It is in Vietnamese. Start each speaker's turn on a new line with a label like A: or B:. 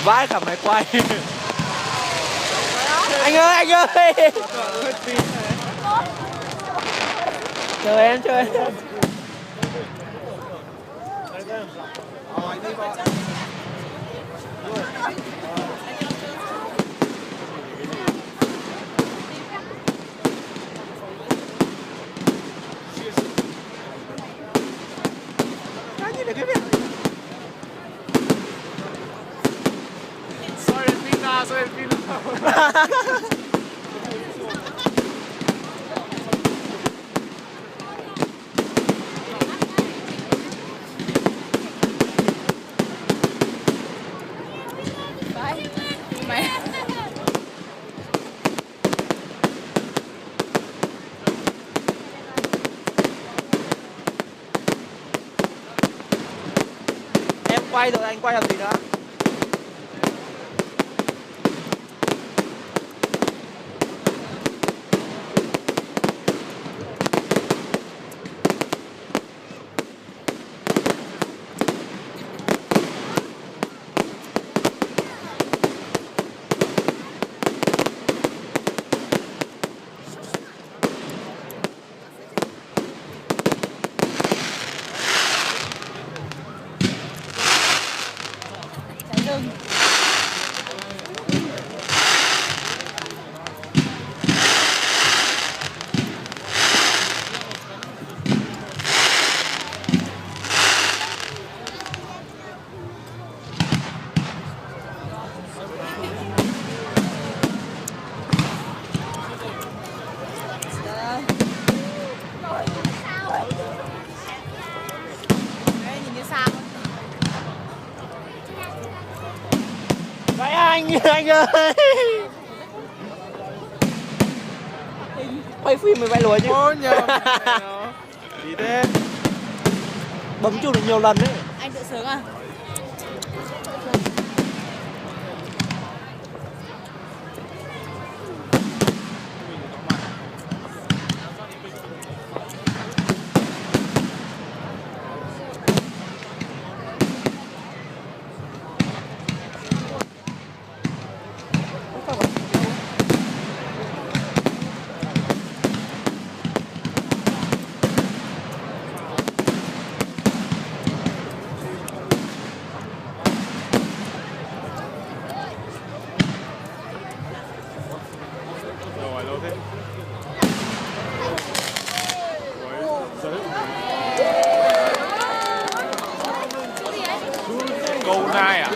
A: Vãi cả máy quay. Anh ơi, anh ơi. Chờ em, chờ em. Em quay rồi, anh quay làm gì nữa? Vậy anh ơi. Quay phim mới bay lùi chứ.
B: Ôi nhờ. Gì thế?
A: Bấm chuột được nhiều lần đấy.
C: Anh tự sướng à?
B: Rồi lâu thế. Câu nai à?